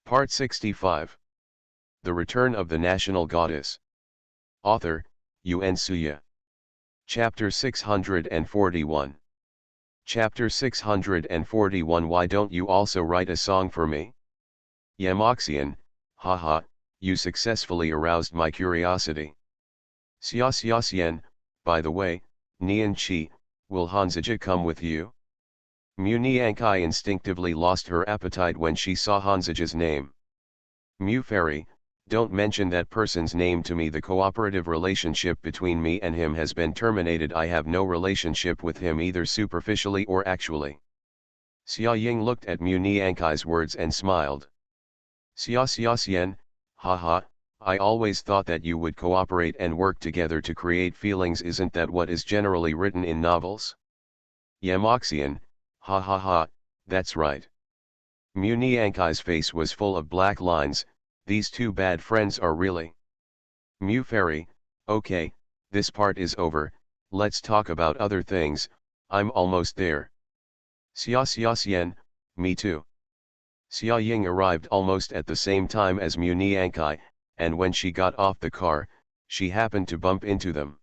Part 65. The Return of the National Goddess. Author, Yun Suya. Chapter 641. Chapter 641. Why don't you also write a song for me? Yamoxian, haha, you successfully aroused my curiosity. Xiaxiaxian, by the way, Nian Chi, will Hanzija come with you? Mu Niankai instinctively lost her appetite when she saw Hanzija's name. Mu Fairy, don't mention that person's name to me. The cooperative relationship between me and him has been terminated. I have no relationship with him either superficially or actually. Xia Ying looked at Mu Niankai's words and smiled. Xiaxiaxian, haha, I always thought that you would cooperate and work together to create feelings. Isn't that what is generally written in novels? Yamoxian, ha ha ha, that's right. Mu Niankai's face was full of black lines. These two bad friends are really. Mu Fairy, okay, this part is over, let's talk about other things, I'm almost there. Xiaxiaxian, me too. Xia Ying arrived almost at the same time as Mu Niankai, and when she got off the car, she happened to bump into them.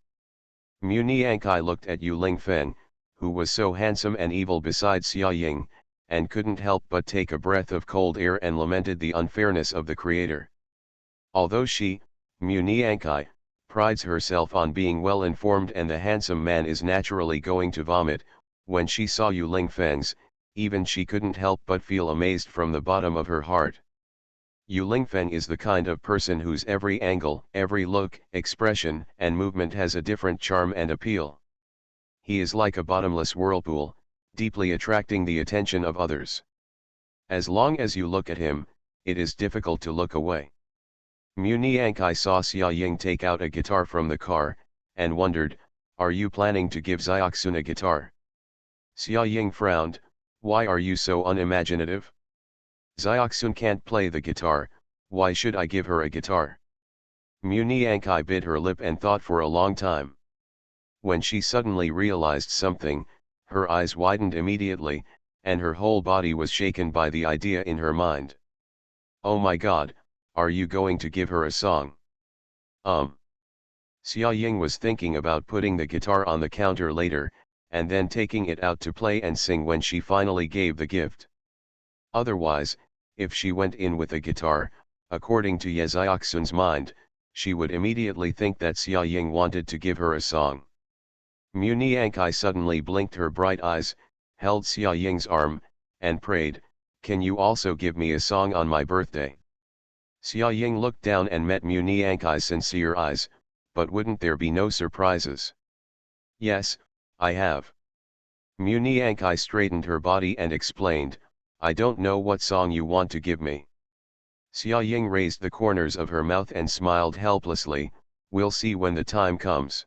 Mu Niankai looked at Yu Lingfeng, who was so handsome and evil beside Xia Ying, and couldn't help but take a breath of cold air and lamented the unfairness of the creator. Although she, Mu Niankai, prides herself on being well informed and the handsome man is naturally going to vomit, when she saw Yu Lingfeng's, even she couldn't help but feel amazed from the bottom of her heart. Yu Lingfeng is the kind of person whose every angle, every look, expression, and movement has a different charm and appeal. He is like a bottomless whirlpool, deeply attracting the attention of others. As long as you look at him, it is difficult to look away. Mu Niankai saw Xia Ying take out a guitar from the car, and wondered, are you planning to give Xiaoxun a guitar? Xia Ying frowned, why are you so unimaginative? Xiaoxun can't play the guitar, why should I give her a guitar? Mu Niankai bit her lip and thought for a long time. When she suddenly realized something, her eyes widened immediately, and her whole body was shaken by the idea in her mind. Oh my God, are you going to give her a song? Xia Ying was thinking about putting the guitar on the counter later, and then taking it out to play and sing when she finally gave the gift. Otherwise, if she went in with a guitar, according to Ye Xiaoxun's mind, she would immediately think that Xia Ying wanted to give her a song. Mu Niankai suddenly blinked her bright eyes, held Xia Ying's arm, and prayed, can you also give me a song on my birthday? Xia Ying looked down and met Mu Niankai's sincere eyes, but wouldn't there be no surprises? Yes, I have. Mu Niankai straightened her body and explained, I don't know what song you want to give me. Xia Ying raised the corners of her mouth and smiled helplessly, we'll see when the time comes.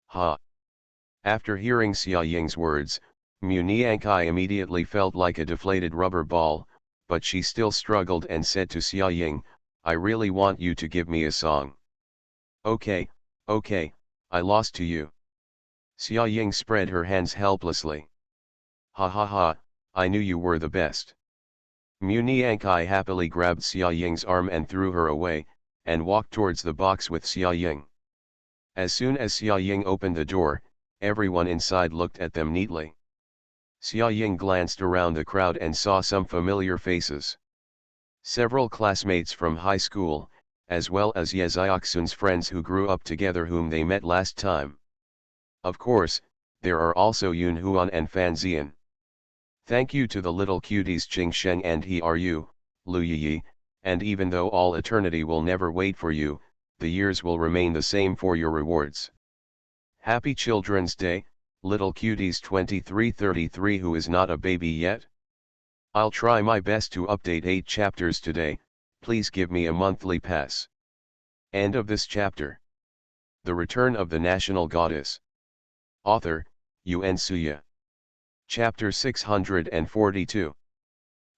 Ha! After hearing Xia Ying's words, Mu Niankai immediately felt like a deflated rubber ball, but she still struggled and said to Xia Ying, I really want you to give me a song. Okay, I lost to you. Xia Ying spread her hands helplessly. Ha ha ha, I knew you were the best. Mu Niankai happily grabbed Xia Ying's arm and threw her away, and walked towards the box with Xia Ying. As soon as Xia Ying opened the door, everyone inside looked at them neatly. Xia Ying glanced around the crowd and saw some familiar faces. Several classmates from high school, as well as Ye Xiaoxun's friends who grew up together whom they met last time. Of course, there are also Yun Huan and Fan Zian. Thank you to the little cuties Qing Sheng and He Are You, Lu Yi, and even though all eternity will never wait for you, the years will remain the same for your rewards. Happy Children's Day, little cuties 2333 who is not a baby yet? I'll try my best to update 8 chapters today, please give me a monthly pass. End of this chapter. The Return of the National Goddess. Author, Yun Suya. Chapter 642.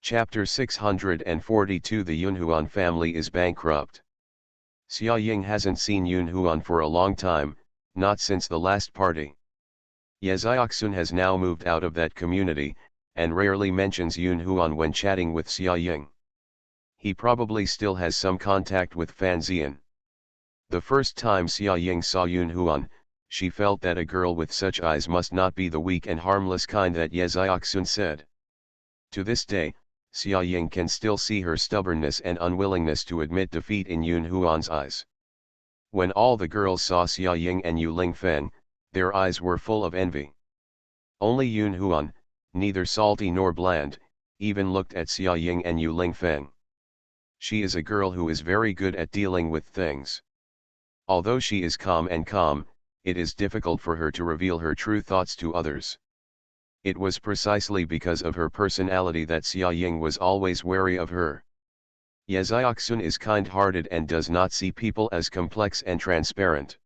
Chapter 642. The Yunhuan family is bankrupt. Xia Ying hasn't seen Yunhuan for a long time, not since the last party. Ye Xiaoxun has now moved out of that community, and rarely mentions Yunhuan when chatting with Xia Ying. He probably still has some contact with Fan Zian. The first time Xia Ying saw Yun Huan, she felt that a girl with such eyes must not be the weak and harmless kind that Ye Xiaoxun said. To this day, Xia Ying can still see her stubbornness and unwillingness to admit defeat in Yun Huan's eyes. When all the girls saw Xia Ying and Yu Lingfeng, their eyes were full of envy. Only Yun Huan, neither salty nor bland, even looked at Xia Ying and Yu Lingfeng. She is a girl who is very good at dealing with things. Although she is calm, it is difficult for her to reveal her true thoughts to others. It was precisely because of her personality that Xia Ying was always wary of her. Ye Xiaoxun is kind-hearted and does not see people as complex and transparent.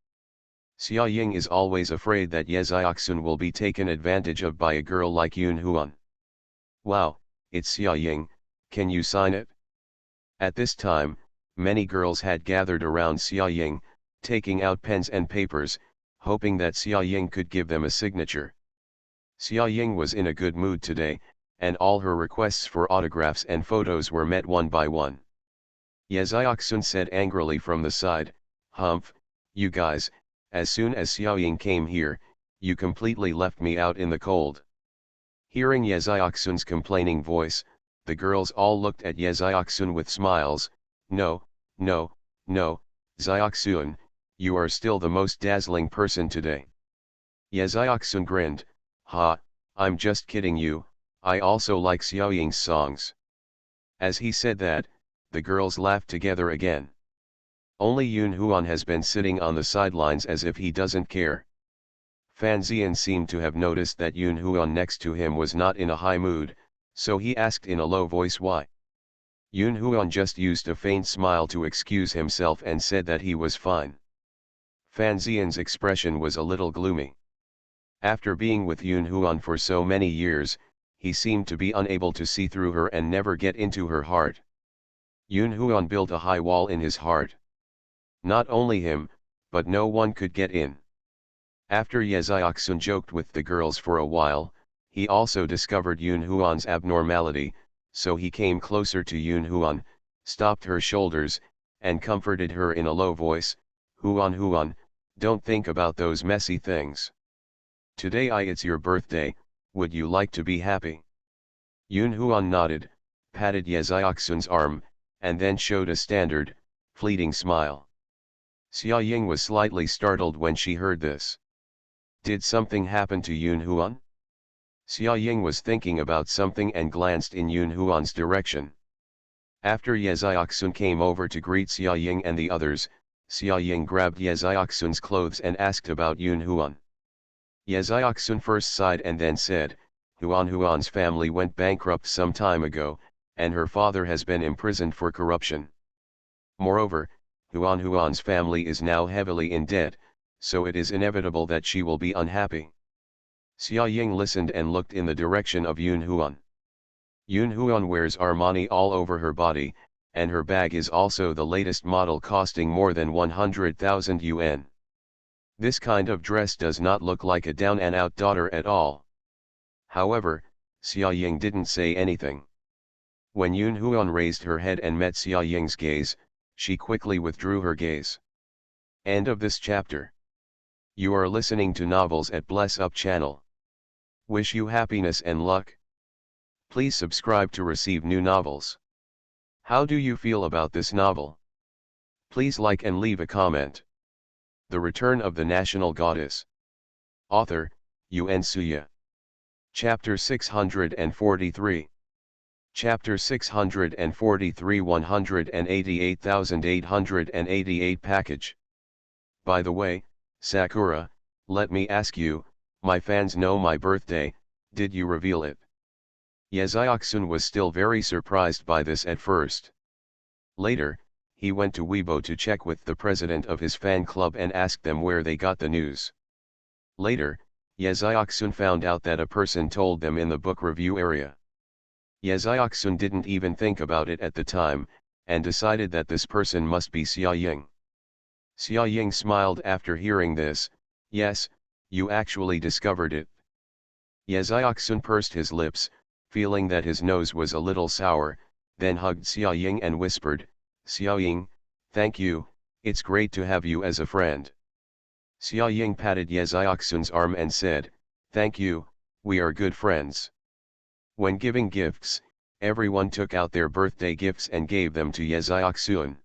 Xia Ying is always afraid that Ye Xiaoxun will be taken advantage of by a girl like Yun Huan. Wow, it's Xia Ying, can you sign it? At this time, many girls had gathered around Xia Ying, taking out pens and papers, hoping that Xia Ying could give them a signature. Xia Ying was in a good mood today, and all her requests for autographs and photos were met one by one. Ye Xiaoxun said angrily from the side, "Humph, you guys, as soon as Xia Ying came here, you completely left me out in the cold." Hearing Ye Xiaoxun's complaining voice, the girls all looked at Ye Xiaoxun with smiles. No, Xiaoxun, you are still the most dazzling person today." Ye Xiaoxun grinned, "Ha, I'm just kidding you, I also like Xia Ying's songs." As he said that, the girls laughed together again. Only Yun Huan has been sitting on the sidelines as if he doesn't care. Fan Zian seemed to have noticed that Yun Huan next to him was not in a high mood, so he asked in a low voice why. Yun Huan just used a faint smile to excuse himself and said that he was fine. Fan Zian's expression was a little gloomy. After being with Yun Huan for so many years, he seemed to be unable to see through her and never get into her heart. Yun Huan built a high wall in his heart. Not only him, but no one could get in. After Ye Xiaoxun joked with the girls for a while, he also discovered Yun Huan's abnormality, so he came closer to Yun Huan, stopped her shoulders, and comforted her in a low voice, Huan, don't think about those messy things. Today it's your birthday, would you like to be happy?" Yun Huan nodded, patted Ye Xiaoxun's arm, and then showed a standard, fleeting smile. Xia Ying was slightly startled when she heard this. Did something happen to Yun Huan? Xia Ying was thinking about something and glanced in Yun Huan's direction. After Ye Xiaoxun came over to greet Xia Ying and the others, Xia Ying grabbed Ye Xiaoxun's clothes and asked about Yun Huan. Ye Xiaoxun first sighed and then said, Huan's family went bankrupt some time ago, and her father has been imprisoned for corruption. Moreover, Huan's family is now heavily in debt, so it is inevitable that she will be unhappy. Xia Ying listened and looked in the direction of Yun Huan. Yun Huan wears Armani all over her body, and her bag is also the latest model costing more than 100,000 yuan. This kind of dress does not look like a down-and-out daughter at all. However, Xia Ying didn't say anything. When Yun Huan raised her head and met Xia Ying's gaze, she quickly withdrew her gaze. End of this chapter. You are listening to Novels at Bless Up channel. Wish you happiness and luck. Please subscribe to receive new novels. How do you feel about this novel? Please like and leave a comment. The Return of the National Goddess. Author, Yuan Suya. Chapter 643. Chapter 643 188,888 package. By the way, Sakura, let me ask you, my fans know my birthday, did you reveal it? Ye Xiaoxun was still very surprised by this at first. Later, he went to Weibo to check with the president of his fan club and asked them where they got the news. Later, Ye Xiaoxun found out that a person told them in the book review area. Ye Xiaoxun didn't even think about it at the time, and decided that this person must be Xia Ying. Xia Ying smiled after hearing this. Yes, you actually discovered it. Ye Xiaoxun pursed his lips, feeling that his nose was a little sour, then hugged Xia Ying and whispered, "Xia Ying, thank you, it's great to have you as a friend." Xia Ying patted Ye Xiaoxun's arm and said, "Thank you, we are good friends." When giving gifts, everyone took out their birthday gifts and gave them to Ye Xiaoxun.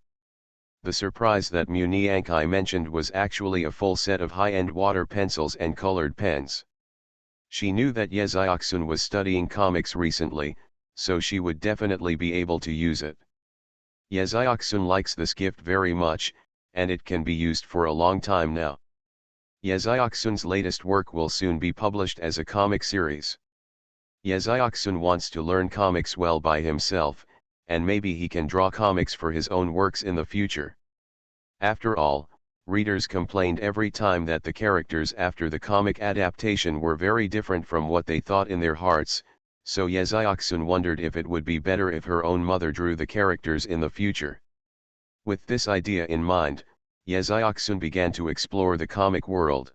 The surprise that Mu Niankai mentioned was actually a full set of high-end water pencils and colored pens. She knew that Ye Xiaoxun was studying comics recently, so she would definitely be able to use it. Ye Xiaoxun likes this gift very much, and it can be used for a long time now. Ye Xiaoxun's latest work will soon be published as a comic series. Ye Xiaoxun wants to learn comics well by himself, and maybe he can draw comics for his own works in the future. After all, readers complained every time that the characters after the comic adaptation were very different from what they thought in their hearts, so Ye Xiaoxun wondered if it would be better if her own mother drew the characters in the future. With this idea in mind, Ye Xiaoxun began to explore the comic world.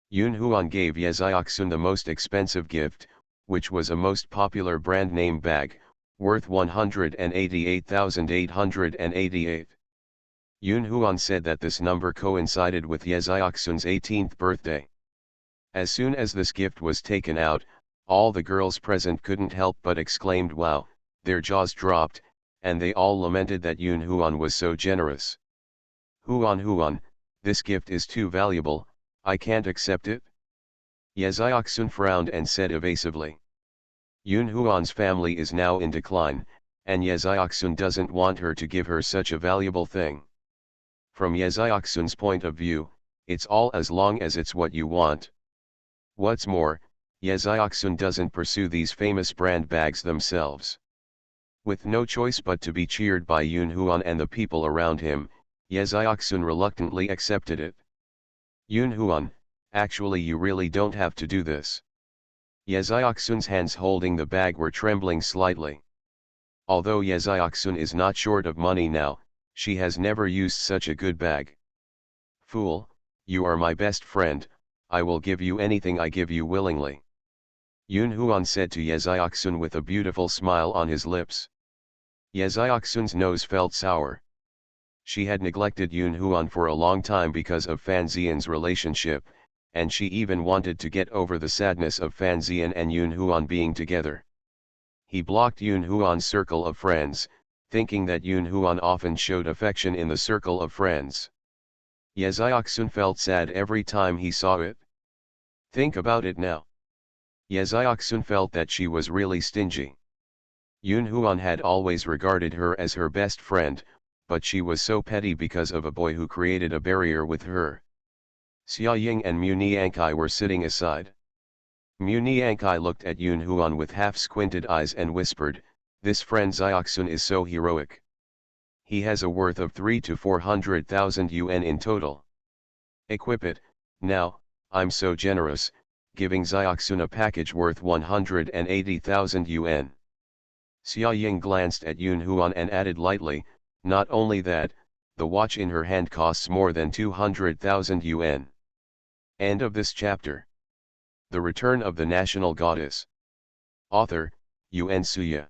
Yun Huan gave Ye Xiaoxun the most expensive gift, which was a most popular brand name bag, worth 188,888. Yun Huan said that this number coincided with Ye Xiaoxun's 18th birthday. As soon as this gift was taken out, all the girls present couldn't help but exclaimed "Wow," their jaws dropped, and they all lamented that Yun Huan was so generous. Huan, this gift is too valuable, I can't accept it." Ye Xiaoxun frowned and said evasively. Yun Huan's family is now in decline, and Ye Xiaoxun doesn't want her to give her such a valuable thing. From Ye Xiaoxun's point of view, it's all as long as it's what you want. What's more, Ye Xiaoxun doesn't pursue these famous brand bags themselves. With no choice but to be cheered by Yun Huan and the people around him, Ye Xiaoxun reluctantly accepted it. "Yun Huan, actually you really don't have to do this." Ye Xiaoxun's hands holding the bag were trembling slightly. Although Ye Xiaoxun is not short of money now, she has never used such a good bag. "Fool, you are my best friend, I will give you anything I give you willingly." Yun Huan said to Ye Xiaoxun with a beautiful smile on his lips. Ye Xiaoxun's nose felt sour. She had neglected Yun Huan for a long time because of Fan Xian's relationship, and she even wanted to get over the sadness of Fan Xian and Yun Huan being together. He blocked Yun Huan's circle of friends, thinking that Yun Huan often showed affection in the circle of friends. Ye Xiaoxun felt sad every time he saw it. Think about it now. Ye Xiaoxun felt that she was really stingy. Yun Huan had always regarded her as her best friend, but she was so petty because of a boy who created a barrier with her. Xia Ying and Mu Niankai were sitting aside. Mu Niankai looked at Yun Huan with half-squinted eyes and whispered, "This friend Xiaoxun is so heroic. He has a worth of 300,000 to 400,000 yuan in total. Equip it, now, I'm so generous, giving Xiaoxun a package worth 180,000 yuan." Xia Ying glanced at Yun Huan and added lightly, "Not only that, the watch in her hand costs more than 200,000 yuan. End of this chapter. The Return of the National Goddess. Author, Yuan Suya.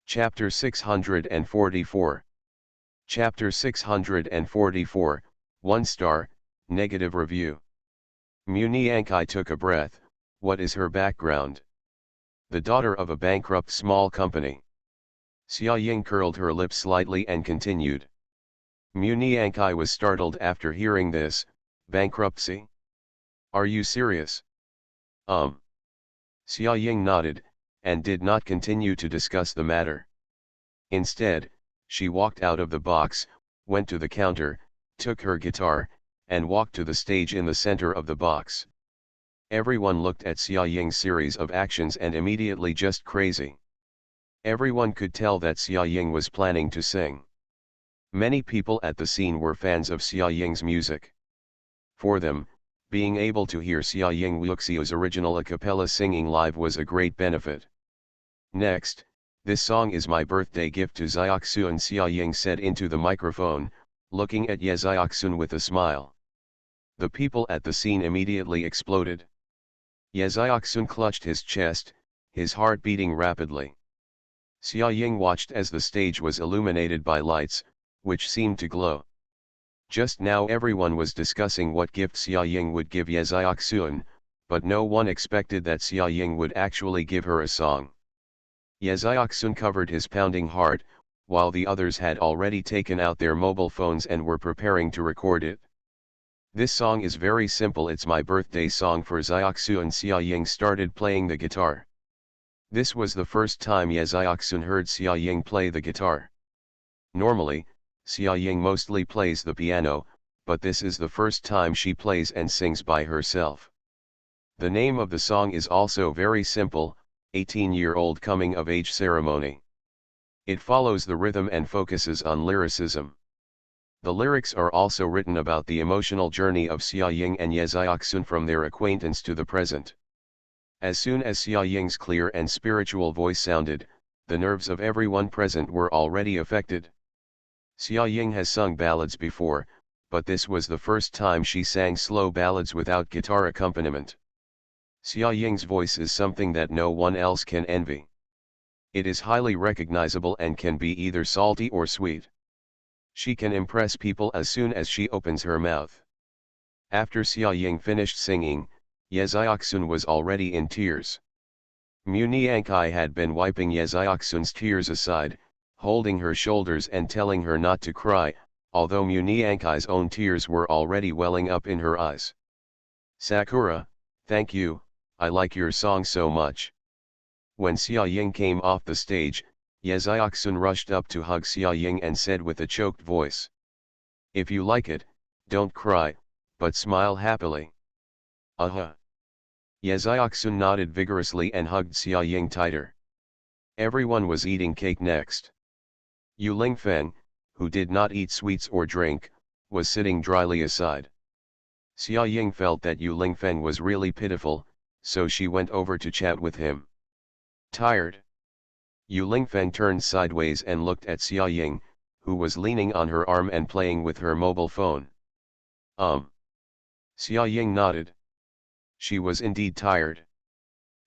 Chapter 644. Chapter 644, 1 star, negative review. Mu Niankai took a breath. What is her background? The daughter of a bankrupt small company. Xia Ying curled her lips slightly and continued. Mu Niankai was startled after hearing this. Bankruptcy? Are you serious? Xia Ying nodded, and did not continue to discuss the matter. Instead, she walked out of the box, went to the counter, took her guitar, and walked to the stage in the center of the box. Everyone looked at Xia Ying's series of actions and immediately just crazy. Everyone could tell that Xia Ying was planning to sing. Many people at the scene were fans of Xia Ying's music. For them, being able to hear Xia Ying Wuxiu's original a cappella singing live was a great benefit. "Next, this song is my birthday gift to Xiaoxun," Xia Ying said into the microphone, looking at Ye Xiaoxun with a smile. The people at the scene immediately exploded. Ye Xiaoxun clutched his chest, his heart beating rapidly. Xia Ying watched as the stage was illuminated by lights, which seemed to glow. Just now everyone was discussing what gift Xia Ying would give Ye Xiaoxun, but no one expected that Xia Ying would actually give her a song. Ye Xiaoxun covered his pounding heart, while the others had already taken out their mobile phones and were preparing to record it. This song is very simple. It's my birthday song for Xiaoxun. Xia Ying started playing the guitar. This was the first time Ye Xiaoxun heard Xia Ying play the guitar. Normally, Xia Ying mostly plays the piano, but this is the first time she plays and sings by herself. The name of the song is also very simple, 18-year-old coming of age ceremony. It follows the rhythm and focuses on lyricism. The lyrics are also written about the emotional journey of Xia Ying and Ye Xiaoxun from their acquaintance to the present. As soon as Xia Ying's clear and spiritual voice sounded, the nerves of everyone present were already affected. Xia Ying has sung ballads before, but this was the first time she sang slow ballads without guitar accompaniment. Xia Ying's voice is something that no one else can envy. It is highly recognizable and can be either salty or sweet. She can impress people as soon as she opens her mouth. After Xia Ying finished singing, Ye Xiaoxun was already in tears. Mu Niankai had been wiping Ye Xiaoxun's tears aside, holding her shoulders and telling her not to cry, although Mu Niankai's own tears were already welling up in her eyes. "Sakura, thank you, I like your song so much." When Xia Ying came off the stage, Ye Xiaoxun rushed up to hug Xia Ying and said with a choked voice, "If you like it, don't cry, but smile happily." Ye Xiaoxun nodded vigorously and hugged Xia Ying tighter. Everyone was eating cake next. Yu Lingfeng, who did not eat sweets or drink, was sitting dryly aside. Xia Ying felt that Yu Lingfeng was really pitiful, so she went over to chat with him. "Tired?" Yu Lingfeng turned sideways and looked at Xia Ying, who was leaning on her arm and playing with her mobile phone. Xia Ying nodded. She was indeed tired.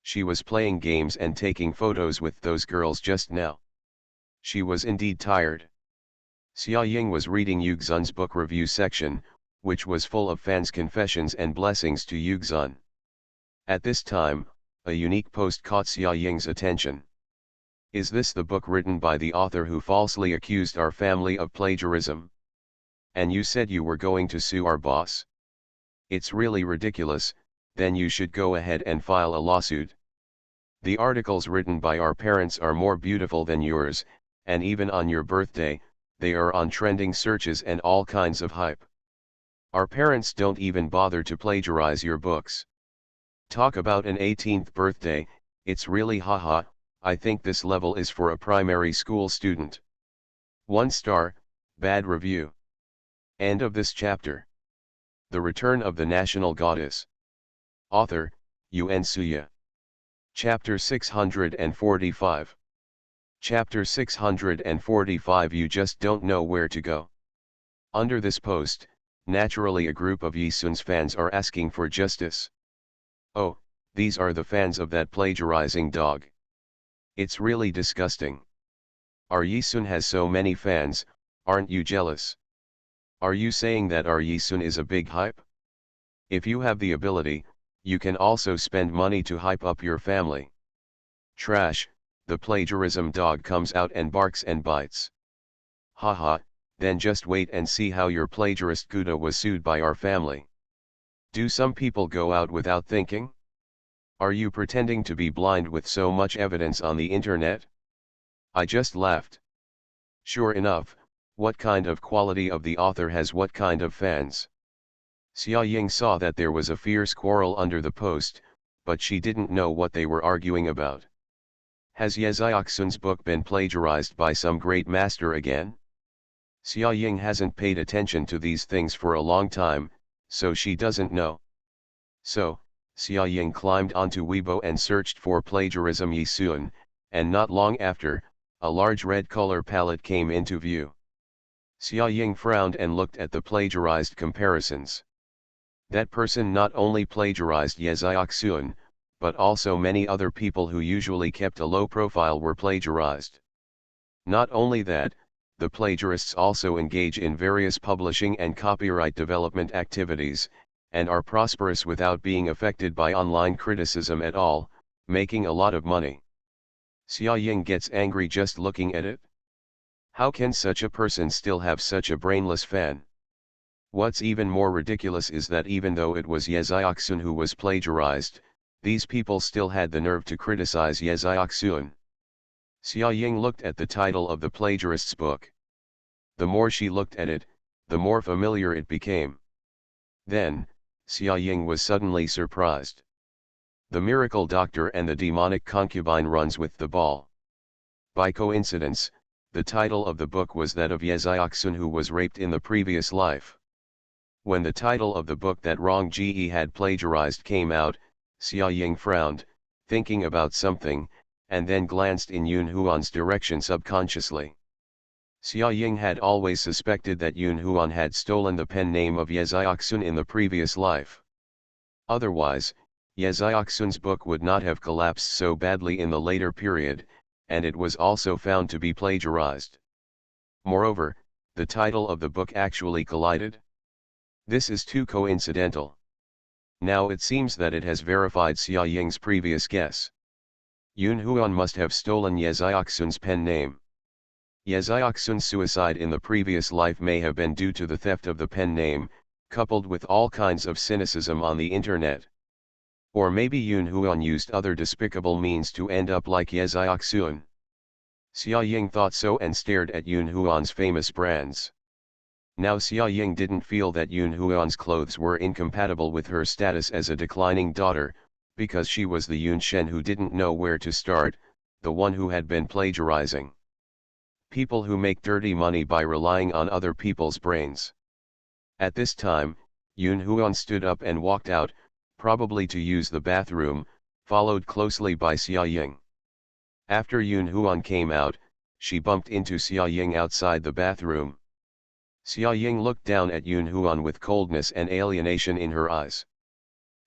She was playing games and taking photos with those girls just now. She was indeed tired. Xia Ying was reading Yu Xun's book review section, which was full of fans' confessions and blessings to Yu Xun. At this time, a unique post caught Xia Ying's attention. "Is this the book written by the author who falsely accused our family of plagiarism? And you said you were going to sue our boss? It's really ridiculous, then you should go ahead and file a lawsuit. The articles written by our parents are more beautiful than yours, and even on your birthday, they are on trending searches and all kinds of hype. Our parents don't even bother to plagiarize your books. Talk about an 18th birthday, it's really haha. I think this level is for a primary school student. 1 star, bad review." End of this chapter. The Return of the National Goddess. Author, Yuan Suya. Chapter 645. Chapter 645. You just don't know where to go. Under this post, naturally a group of Yisun's fans are asking for justice. Oh, these are the fans of that plagiarizing dog. It's really disgusting. Our Yisun has so many fans, aren't you jealous? Are you saying that our Yisun is a big hype? If you have the ability, you can also spend money to hype up your family. Trash, the plagiarism dog comes out and barks and bites. Haha, then just wait and see how your plagiarist Guda was sued by our family. Do some people go out without thinking? Are you pretending to be blind with so much evidence on the internet? I just laughed. Sure enough, what kind of quality of the author has what kind of fans? Xia Ying saw that there was a fierce quarrel under the post, but she didn't know what they were arguing about. Has Ye Xiaoxun's book been plagiarized by some great master again? Xia Ying hasn't paid attention to these things for a long time, so she doesn't know. So, Xia Ying climbed onto Weibo and searched for plagiarism Yisun, and not long after, a large red color palette came into view. Xia Ying frowned and looked at the plagiarized comparisons. That person not only plagiarized Ye Xiaoxun, but also many other people who usually kept a low profile were plagiarized. Not only that, the plagiarists also engage in various publishing and copyright development activities, and are prosperous without being affected by online criticism at all, making a lot of money. Xia Ying gets angry just looking at it. How can such a person still have such a brainless fan? What's even more ridiculous is that even though it was Ye Xiaoxun who was plagiarized, these people still had the nerve to criticize Ye Xiaoxun. Xia Ying looked at the title of the plagiarist's book. The more she looked at it, the more familiar it became. Then, Xia Ying was suddenly surprised. The Miracle Doctor and the Demonic Concubine runs with the ball. By coincidence, the title of the book was that of Ye Xiaoxun who was raped in the previous life. When the title of the book that Rong Ji had plagiarized came out, Xia Ying frowned, thinking about something, and then glanced in Yun Huan's direction subconsciously. Xia Ying had always suspected that Yun Huan had stolen the pen name of Ye Xiaoxun in the previous life. Otherwise, Ye Xiaoxun's book would not have collapsed so badly in the later period, and it was also found to be plagiarized. Moreover, the title of the book actually collided. This is too coincidental. Now it seems that it has verified Xia Ying's previous guess. Yun Huan must have stolen Ye Xiaoxun's pen name. Ye Xiaoxun's suicide in the previous life may have been due to the theft of the pen name, coupled with all kinds of cynicism on the internet. Or maybe Yun Huan used other despicable means to end up like Ye Xiaoxun. Xia Ying thought so and stared at Yun Huan's famous brands. Now Xia Ying didn't feel that Yun Huan's clothes were incompatible with her status as a declining daughter, because she was the Yun Shen who didn't know where to start, the one who had been plagiarizing. People who make dirty money by relying on other people's brains. At this time, Yun Huan stood up and walked out, probably to use the bathroom, followed closely by Xia Ying. After Yun Huan came out, she bumped into Xia Ying outside the bathroom. Xia Ying looked down at Yun Huan with coldness and alienation in her eyes.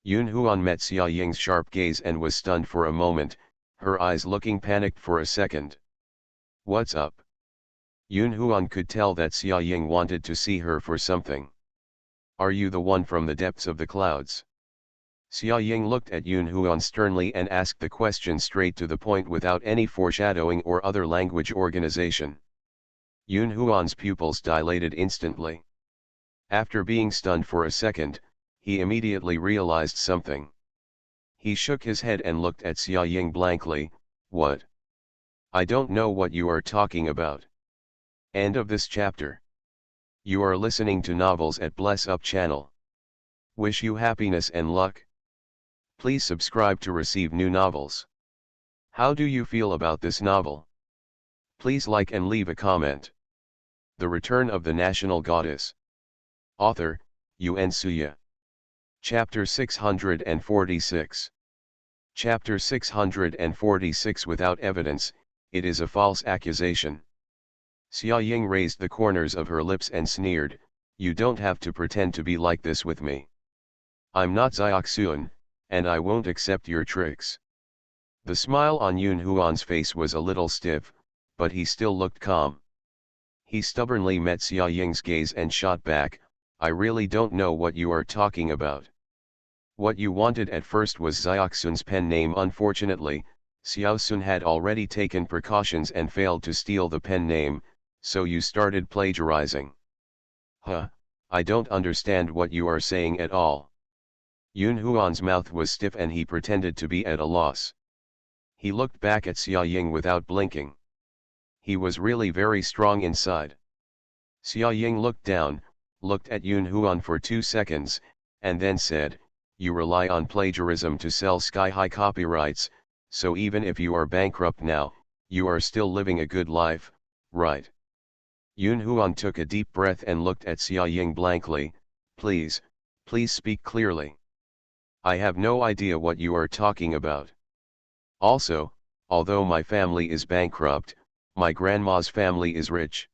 Yun Huan met Xia Ying's sharp gaze and was stunned for a moment, her eyes looking panicked for a second. What's up? Yun Huan could tell that Xia Ying wanted to see her for something. Are you the one from the depths of the clouds? Xia Ying looked at Yun Huan sternly and asked the question straight to the point without any foreshadowing or other language organization. Yun Huan's pupils dilated instantly. After being stunned for a second, he immediately realized something. He shook his head and looked at Xia Ying blankly. What? I don't know what you are talking about. End of this chapter. You are listening to Novels at Bless Up channel. Wish you happiness and luck. Please subscribe to receive new novels. How do you feel about this novel? Please like and leave a comment. The Return of the National Goddess. Author, Yuan Suya. Chapter 646. Chapter 646 Without evidence, it is a false accusation. Xia Ying raised the corners of her lips and sneered, you don't have to pretend to be like this with me. I'm not Xiaoxun, and I won't accept your tricks. The smile on Yun Huan's face was a little stiff, but he still looked calm. He stubbornly met Xia Ying's gaze and shot back, I really don't know what you are talking about. What you wanted at first was Xiaoxun's pen name. Unfortunately, Xiaoxun had already taken precautions and failed to steal the pen name, so you started plagiarizing. Huh, I don't understand what you are saying at all. Yun Huan's mouth was stiff and he pretended to be at a loss. He looked back at Xia Ying without blinking. He was really very strong inside. Xia Ying looked down, looked at Yun Huan for 2 seconds, and then said, you rely on plagiarism to sell sky-high copyrights, so even if you are bankrupt now, you are still living a good life, right? Yun Huan took a deep breath and looked at Xia Ying blankly, please speak clearly. I have no idea what you are talking about. Also, although my family is bankrupt, my grandma's family is rich.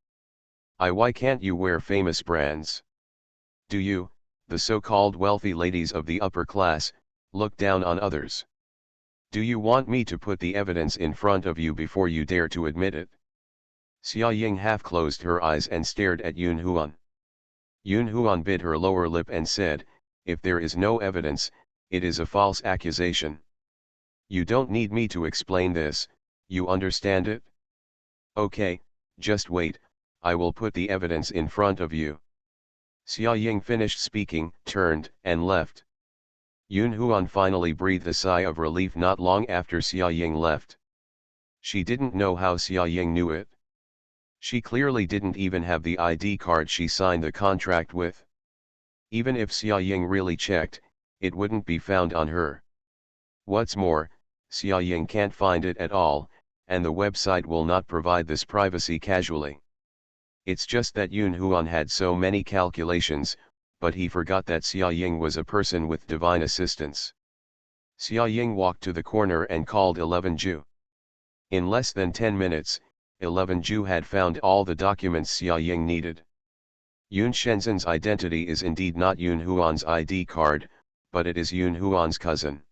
Why can't you wear famous brands? Do you, the so-called wealthy ladies of the upper class, look down on others? Do you want me to put the evidence in front of you before you dare to admit it? Xia Ying half closed her eyes and stared at Yun Huan. Yun Huan bit her lower lip and said, "If there is no evidence, it is a false accusation. You don't need me to explain this, you understand it? Okay, just wait, I will put the evidence in front of you." Xia Ying finished speaking, turned, and left. Yun Huan finally breathed a sigh of relief not long after Xia Ying left. She didn't know how Xia Ying knew it. She clearly didn't even have the ID card she signed the contract with. Even if Xia Ying really checked, it wouldn't be found on her. What's more, Xia Ying can't find it at all, and the website will not provide this privacy casually. It's just that Yun Huan had so many calculations, but he forgot that Xia Ying was a person with divine assistance. Xia Ying walked to the corner and called 11 Ju. In less than 10 minutes, 11 Ju had found all the documents Xia Ying needed. Yun Shenzhen's identity is indeed not Yun Huan's ID card, but it is Yun Huan's cousin.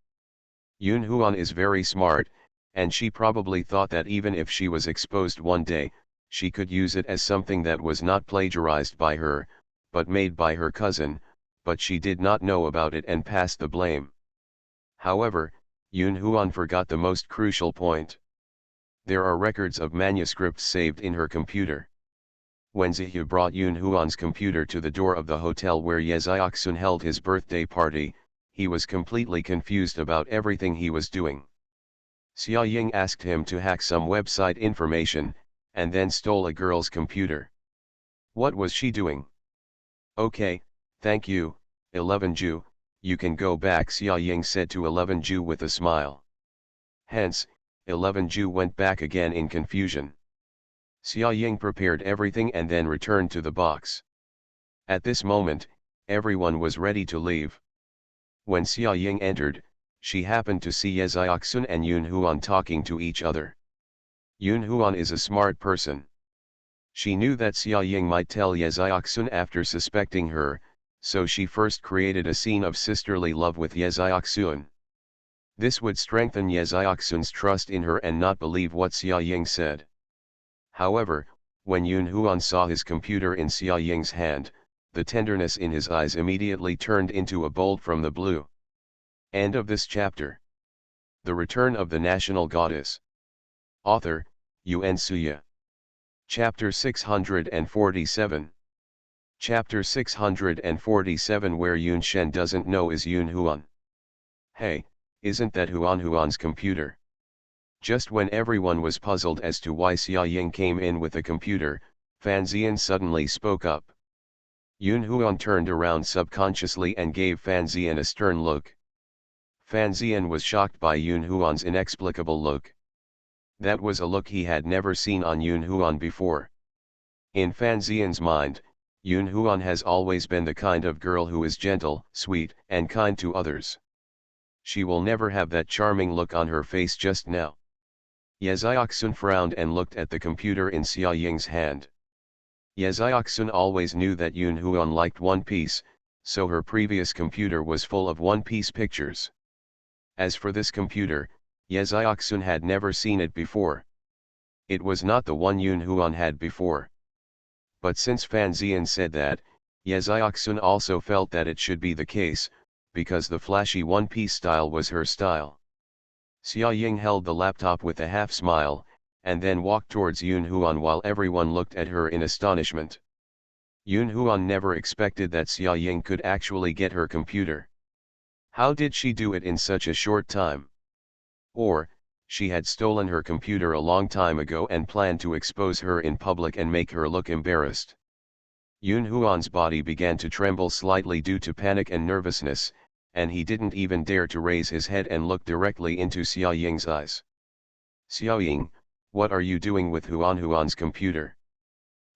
Yun Huan is very smart, and she probably thought that even if she was exposed one day, she could use it as something that was not plagiarized by her, but made by her cousin, but she did not know about it and passed the blame. However, Yun Huan forgot the most crucial point. There are records of manuscripts saved in her computer. When Zihu brought Yun Huan's computer to the door of the hotel where Ye Xiaoxun held his birthday party, he was completely confused about everything he was doing. Xia Ying asked him to hack some website information, and then stole a girl's computer. What was she doing? Okay, thank you, 11 Ju, you can go back, Xia Ying said to 11 Ju with a smile. Hence, 11 Ju went back again in confusion. Xia Ying prepared everything and then returned to the box. At this moment, everyone was ready to leave. When Xia Ying entered, she happened to see Ye Xiaoxun and Yun Huan talking to each other. Yun Huan is a smart person. She knew that Xia Ying might tell Ye Xiaoxun after suspecting her, so she first created a scene of sisterly love with Ye Xiaoxun. This would strengthen Ye Xiaoxun's trust in her and not believe what Xia Ying said. However, when Yun Huan saw his computer in Xia Ying's hand, the tenderness in his eyes immediately turned into a bolt from the blue. End of this chapter. The Return of the National Goddess. Author, Yuan Suya. Chapter 647. Chapter 647. Where Yun Shen doesn't know is Yun Huan. Hey, isn't that Huan's computer? Just when everyone was puzzled as to why Xia Ying came in with a computer, Fan Ziyan suddenly spoke up. Yun Huan turned around subconsciously and gave Fan Ziyan a stern look. Fan Ziyan was shocked by Yun Huan's inexplicable look. That was a look he had never seen on Yun Huan before. In Fan Ziyan's mind, Yun Huan has always been the kind of girl who is gentle, sweet, and kind to others. She will never have that charming look on her face just now. Ye Xiaoxun frowned and looked at the computer in Xia Ying's hand. Ye Xiaoxun always knew that Yun Huan liked One Piece, so her previous computer was full of One Piece pictures. As for this computer, Ye Xiaoxun had never seen it before. It was not the one Yun Huan had before. But since Fan Ziyan said that, Ye Xiaoxun also felt that it should be the case, because the flashy One Piece style was her style. Xia Ying held the laptop with a half-smile, and then walked towards Yun Huan while everyone looked at her in astonishment. Yun Huan never expected that Xia Ying could actually get her computer. How did she do it in such a short time? Or, she had stolen her computer a long time ago and planned to expose her in public and make her look embarrassed. Yun Huan's body began to tremble slightly due to panic and nervousness, and he didn't even dare to raise his head and look directly into Xia Ying's eyes. Xia Ying, what are you doing with Huan's computer?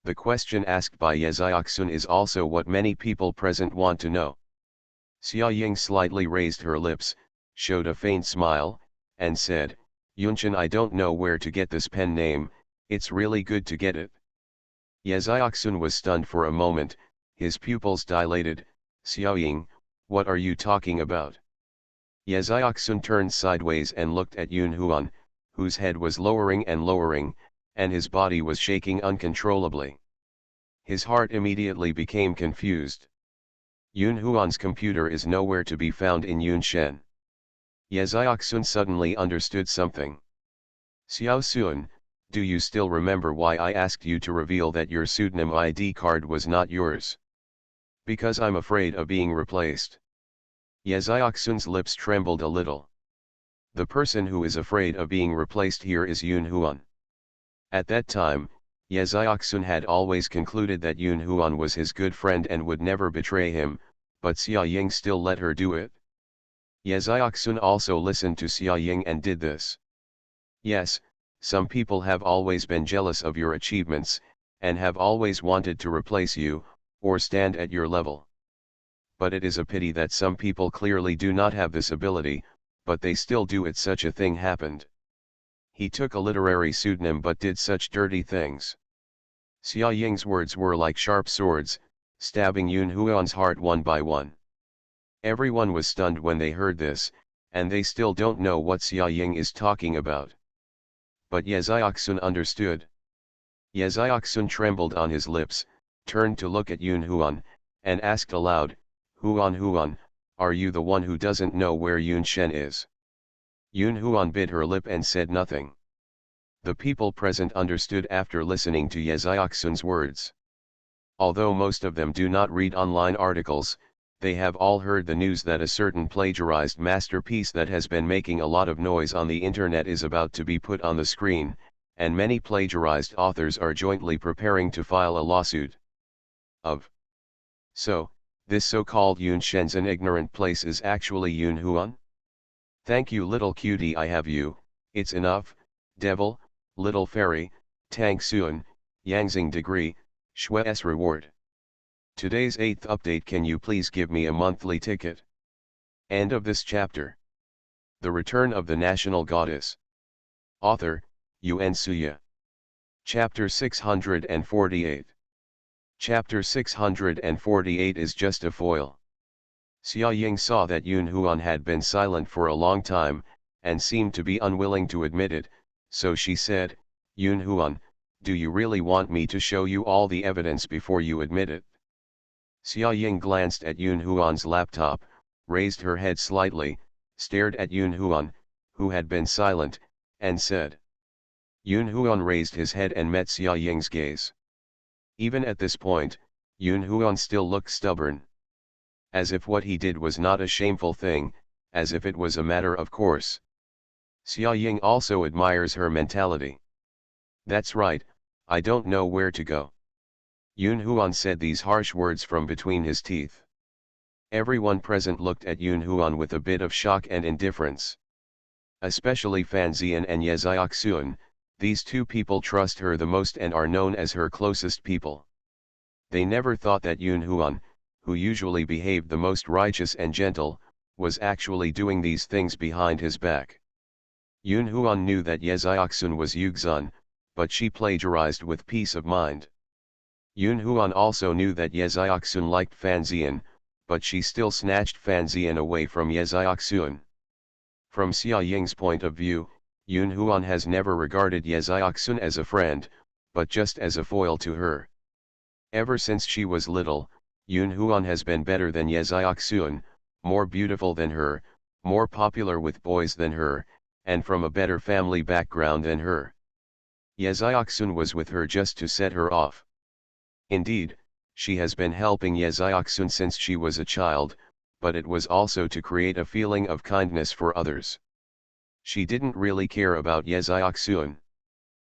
The question asked by Ye Xiaoxun is also what many people present want to know. Xia Ying slightly raised her lips, showed a faint smile, and said, Yunshan, I don't know where to get this pen name, it's really good to get it. Ye Xiaoxun was stunned for a moment, his pupils dilated. Xia Ying, what are you talking about? Ye Xiaoxun turned sideways and looked at Yun Huan, whose head was lowering and lowering, and his body was shaking uncontrollably. His heart immediately became confused. Yun Huan's computer is nowhere to be found in Yun Shen. Ye Xiaoxun suddenly understood something. Xiao Sun, do you still remember why I asked you to reveal that your pseudonym ID card was not yours? Because I'm afraid of being replaced. Ye Xiaoxun's lips trembled a little. The person who is afraid of being replaced here is Yun Huan. At that time, Ye Xiaoxun had always concluded that Yun Huan was his good friend and would never betray him, but Xia Ying still let her do it. Ye Xiaoxun also listened to Xia Ying and did this. Yes, some people have always been jealous of your achievements, and have always wanted to replace you, or stand at your level. But it is a pity that some people clearly do not have this ability, but they still do it. Such a thing happened. He took a literary pseudonym but did such dirty things. Xia Ying's words were like sharp swords, stabbing Yun Huan's heart one by one. Everyone was stunned when they heard this, and they still don't know what Xia Ying is talking about. But Ye Xiaoxun understood. Ye Xiaoxun trembled on his lips, turned to look at Yun Huan, and asked aloud, Huan, are you the one who doesn't know where Yun Shen is? Yun Huan bit her lip and said nothing. The people present understood after listening to Ye Xiaoxun's words. Although most of them do not read online articles, they have all heard the news that a certain plagiarized masterpiece that has been making a lot of noise on the internet is about to be put on the screen, and many plagiarized authors are jointly preparing to file a lawsuit. So, this so-called Yun Shen's an ignorant place is actually Yun Huan? Thank you little cutie, I have you, it's enough, devil, little fairy, Tang Suan, Yangzing degree, Shui's reward. Today's 8th update. Can you please give me a monthly ticket? End of this chapter. The Return of the National Goddess. Author, Yuan Suya. Chapter 648. Chapter 648 is just a foil. Xia Ying saw that Yun Huan had been silent for a long time, and seemed to be unwilling to admit it, so she said, Yun Huan, do you really want me to show you all the evidence before you admit it? Xia Ying glanced at Yun Huan's laptop, raised her head slightly, stared at Yun Huan, who had been silent, and said. Yun Huan raised his head and met Xia Ying's gaze. Even at this point, Yun Huan still looked stubborn. As if what he did was not a shameful thing, as if it was a matter of course. Xia Ying also admires her mentality. That's right, I don't know where to go. Yun Huan said these harsh words from between his teeth. Everyone present looked at Yun Huan with a bit of shock and indifference. Especially Fan Zian and Ye Xiaoxun, these two people trust her the most and are known as her closest people. They never thought that Yun Huan, who usually behaved the most righteous and gentle, was actually doing these things behind his back. Yun Huan knew that Ye Xiaoxun was Yuxun, but she plagiarized with peace of mind. Yun Huan also knew that Ye Xiaoxun liked Fan Zian, but she still snatched Fan Zian away from Ye Xiaoxun. From Xia Ying's point of view, Yun Huan has never regarded Ye Xiaoxun as a friend, but just as a foil to her. Ever since she was little, Yun Huan has been better than Ye Xiaoxun, more beautiful than her, more popular with boys than her, and from a better family background than her. Ye Xiaoxun was with her just to set her off. Indeed, she has been helping Ye Xiaoxun since she was a child, but it was also to create a feeling of kindness for others. She didn't really care about Ye Xiaoxun.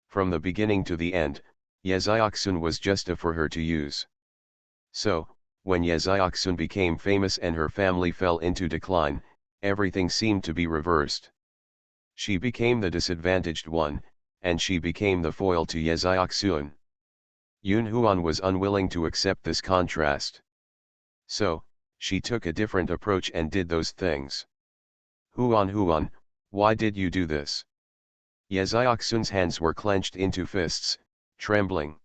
From the beginning to the end, Ye Xiaoxun was just a for her to use. So, when Ye Xiaoxun became famous and her family fell into decline, everything seemed to be reversed. She became the disadvantaged one, and she became the foil to Ye Xiaoxun. Yun Huan was unwilling to accept this contrast. So, she took a different approach and did those things. Huan, why did you do this? Ye Xiaoxun's hands were clenched into fists, trembling.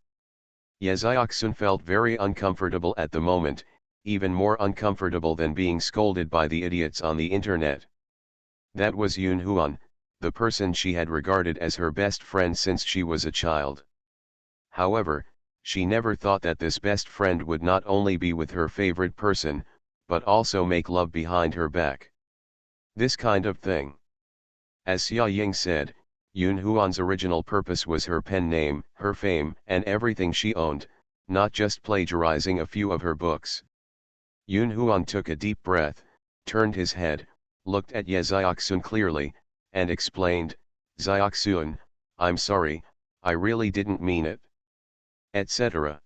Ye Xiaoxun felt very uncomfortable at the moment, even more uncomfortable than being scolded by the idiots on the internet. That was Yun Huan, the person she had regarded as her best friend since she was a child. However, she never thought that this best friend would not only be with her favorite person, but also make love behind her back. This kind of thing. As Xia Ying said, Yun Huan's original purpose was her pen name, her fame, and everything she owned, not just plagiarizing a few of her books. Yun Huan took a deep breath, turned his head, looked at Ye Xiaoxun clearly, and explained, "Xiaoxun, I'm sorry, I really didn't mean it," etc.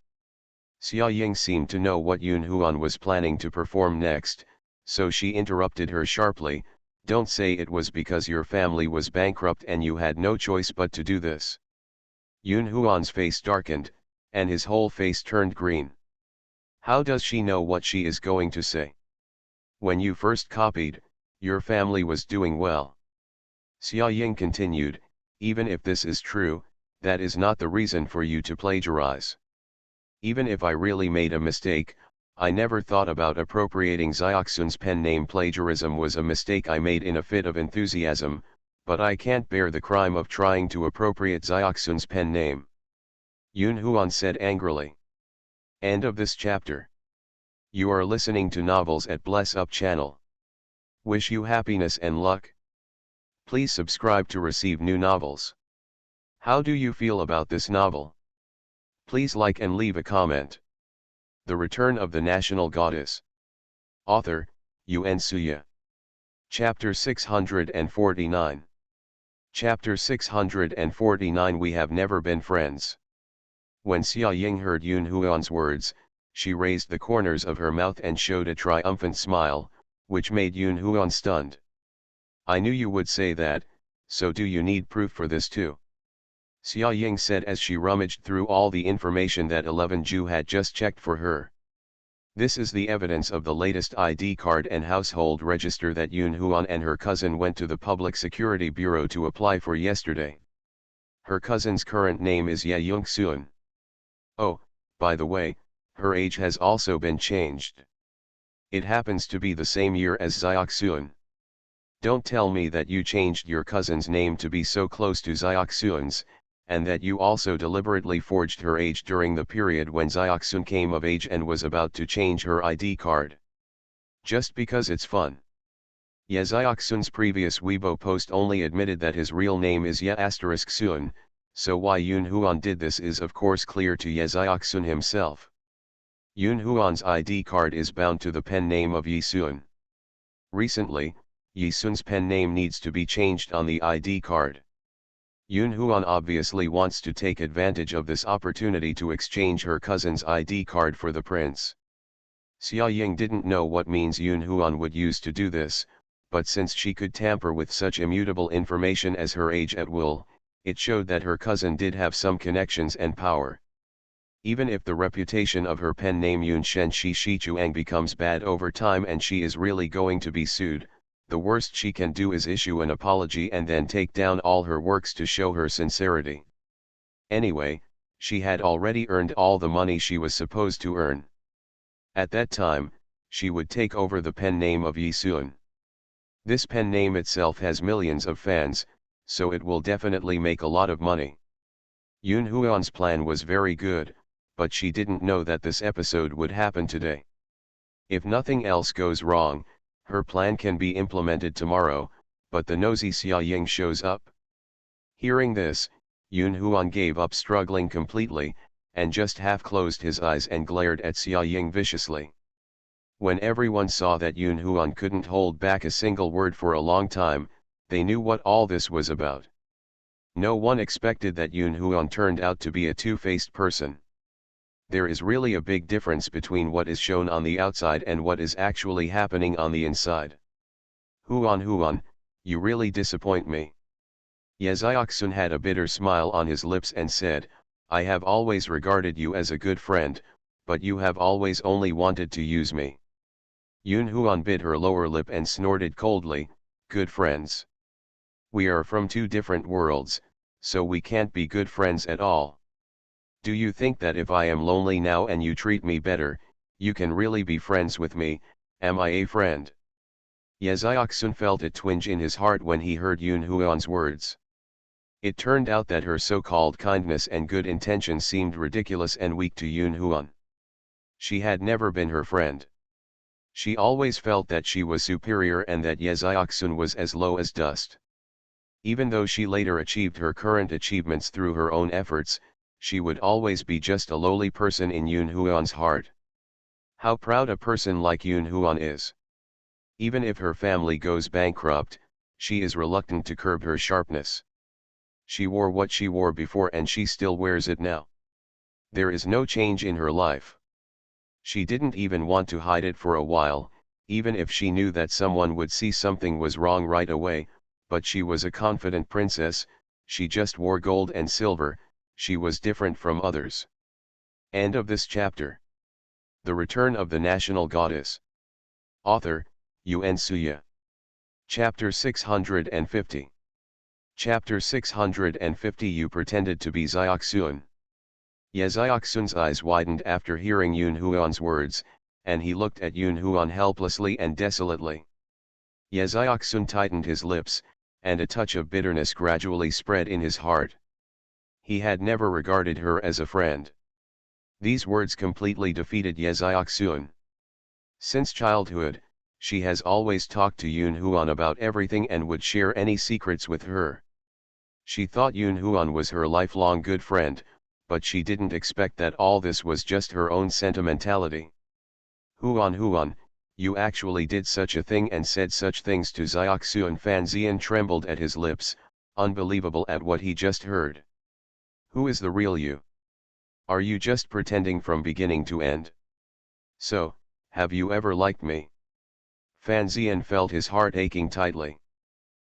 Xia Ying seemed to know what Yun Huan was planning to perform next, so she interrupted her sharply, "Don't say it was because your family was bankrupt and you had no choice but to do this." Yun Huan's face darkened, and his whole face turned green. How does she know what she is going to say? When you first copied, your family was doing well. Xia Ying continued, "Even if this is true, that is not the reason for you to plagiarize. Even if I really made a mistake, I never thought about appropriating Xiaoxun's pen name. Plagiarism was a mistake I made in a fit of enthusiasm, but I can't bear the crime of trying to appropriate Xiaoxun's pen name," Yun Huan said angrily. End of this chapter. You are listening to Novels at Bless Up channel. Wish you happiness and luck. Please subscribe to receive new novels. How do you feel about this novel? Please like and leave a comment. The Return of the National Goddess. Author, Yuan Suya. Chapter 649. Chapter 649. We have never been friends. When Xia Ying heard Yun Huan's words, she raised the corners of her mouth and showed a triumphant smile, which made Yun Huan stunned. "I knew you would say that, so do you need proof for this too?" Xia Ying said as she rummaged through all the information that 11 Ju had just checked for her. "This is the evidence of the latest ID card and household register that Yun Huan and her cousin went to the Public Security Bureau to apply for yesterday. Her cousin's current name is Ye Yongxuan. Oh, by the way, her age has also been changed. It happens to be the same year as Xiaoxuan. Don't tell me that you changed your cousin's name to be so close to Xiaoxuan's, and that you also deliberately forged her age during the period when Xiaoxun came of age and was about to change her ID card. Just because it's fun." Ye Xiaoxun's previous Weibo post only admitted that his real name is Ye Xuan, so why Yun Huan did this is of course clear to Ye Xiaoxun himself. Yun Huan's ID card is bound to the pen name of Yi Xuan. Recently, Yi Sun's pen name needs to be changed on the ID card. Yun Huan obviously wants to take advantage of this opportunity to exchange her cousin's ID card for the prince. Xia Ying didn't know what means Yun Huan would use to do this, but since she could tamper with such immutable information as her age at will, it showed that her cousin did have some connections and power. Even if the reputation of her pen name Yun Shen Shi Shichuang becomes bad over time and she is really going to be sued, the worst she can do is issue an apology and then take down all her works to show her sincerity. Anyway, she had already earned all the money she was supposed to earn. At that time, she would take over the pen name of Yi Xuan. This pen name itself has millions of fans, so it will definitely make a lot of money. Yun Huan's plan was very good, but she didn't know that this episode would happen today. If nothing else goes wrong, her plan can be implemented tomorrow, but the nosy Xia Ying shows up. Hearing this, Yun Huan gave up struggling completely, and just half closed his eyes and glared at Xia Ying viciously. When everyone saw that Yun Huan couldn't hold back a single word for a long time, they knew what all this was about. No one expected that Yun Huan turned out to be a two-faced person. There is really a big difference between what is shown on the outside and what is actually happening on the inside. Huan, you really disappoint me." Ye Xiaoxun had a bitter smile on his lips and said, "I have always regarded you as a good friend, but you have always only wanted to use me." Yun Huan bit her lower lip and snorted coldly, "Good friends? We are from two different worlds, so we can't be good friends at all. Do you think that if I am lonely now and you treat me better, you can really be friends with me? Am I a friend?" Ye Xiaoxun felt a twinge in his heart when he heard Yun Huan's words. It turned out that her so-called kindness and good intentions seemed ridiculous and weak to Yun Huan. She had never been her friend. She always felt that she was superior and that Ye Xiaoxun was as low as dust. Even though she later achieved her current achievements through her own efforts, she would always be just a lowly person in Yun Huan's heart. How proud a person like Yun Huan is. Even if her family goes bankrupt, she is reluctant to curb her sharpness. She wore what she wore before and she still wears it now. There is no change in her life. She didn't even want to hide it for a while, even if she knew that someone would see something was wrong right away, but she was a confident princess, she just wore gold and silver, she was different from others. End of this chapter. The Return of the National Goddess. Author, Yuan Suya. Chapter 650. Chapter 650. You pretended to be Xiaoxun. Ye Xiaoxun's eyes widened after hearing Yun Huan's words, and he looked at Yun Huan helplessly and desolately. Ye Xiaoxun tightened his lips, and a touch of bitterness gradually spread in his heart. He had never regarded her as a friend. These words completely defeated Ye Xiaoxun. Since childhood, she has always talked to Yun Huan about everything and would share any secrets with her. She thought Yun Huan was her lifelong good friend, but she didn't expect that all this was just her own sentimentality. Huan, you actually did such a thing and said such things to Xiaoxun. Fan Xian trembled at his lips, unbelievable at what he just heard. Who is the real you? Are you just pretending from beginning to end? So, have you ever liked me? Fan Xian felt his heart aching tightly.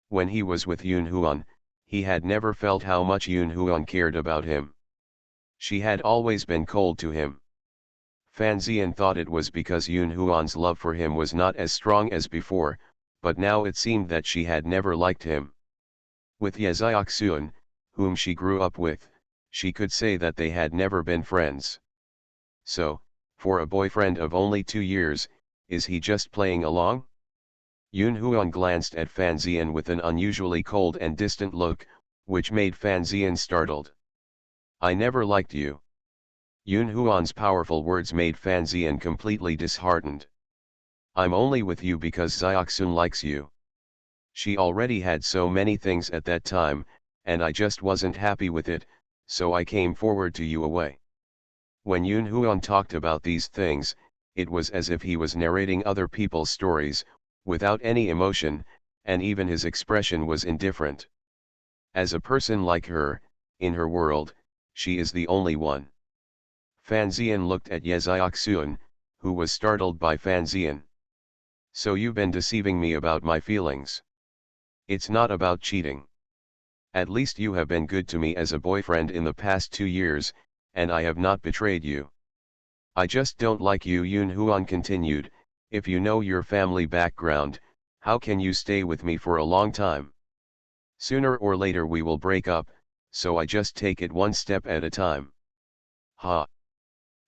When he was with Yun Huan, he had never felt how much Yun Huan cared about him. She had always been cold to him. Fan Xian thought it was because Yun Huan's love for him was not as strong as before, but now it seemed that she had never liked him. With Ye Xiaoxun, whom she grew up with, she could say that they had never been friends. So, for a boyfriend of only 2 years, is he just playing along? Yun Huan glanced at Fan Xian with an unusually cold and distant look, which made Fan Xian startled. I never liked you. Yun Huan's powerful words made Fan Xian completely disheartened. I'm only with you because Xiaoxun likes you. She already had so many things at that time, and I just wasn't happy with it, so I came forward to you away. When Yun Huan talked about these things, it was as if he was narrating other people's stories, without any emotion, and even his expression was indifferent. As a person like her, in her world, she is the only one. Fan Xian looked at Ye Xiaoxun, who was startled by Fan Xian. So you've been deceiving me about my feelings. It's not about cheating. At least you have been good to me as a boyfriend in the past 2 years, and I have not betrayed you. I just don't like you. Yun Huan continued, if you know your family background, how can you stay with me for a long time? Sooner or later we will break up, so I just take it one step at a time. Ha!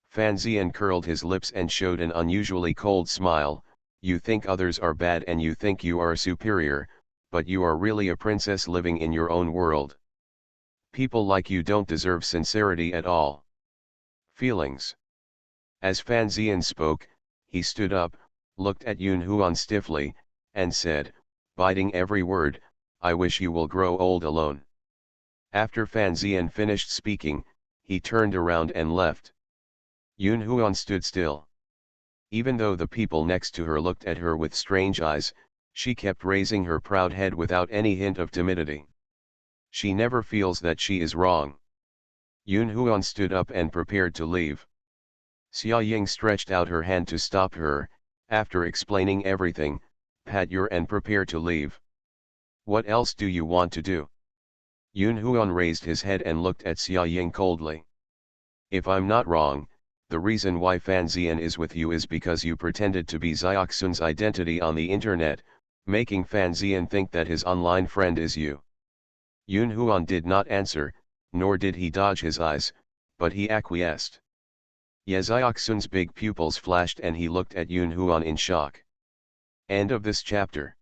Fan Xian curled his lips and showed an unusually cold smile. You think others are bad and you think you are superior, but you are really a princess living in your own world. People like you don't deserve sincerity at all. Feelings. As Fan Xian spoke, he stood up, looked at Yun Huan stiffly, and said, biting every word, I wish you will grow old alone. After Fan Xian finished speaking, he turned around and left. Yun Huan stood still. Even though the people next to her looked at her with strange eyes, she kept raising her proud head without any hint of timidity. She never feels that she is wrong. Yun Huan stood up and prepared to leave. Xia Ying stretched out her hand to stop her, after explaining everything, pat your and prepare to leave. What else do you want to do? Yun Huan raised his head and looked at Xia Ying coldly. If I'm not wrong, the reason why Fan Xian is with you is because you pretended to be Xiaoxun's identity on the internet, making Fan Xian think that his online friend is you. Yun Huan did not answer, nor did he dodge his eyes, but he acquiesced. Ye Xiaoxun's big pupils flashed and he looked at Yun Huan in shock. End of this chapter.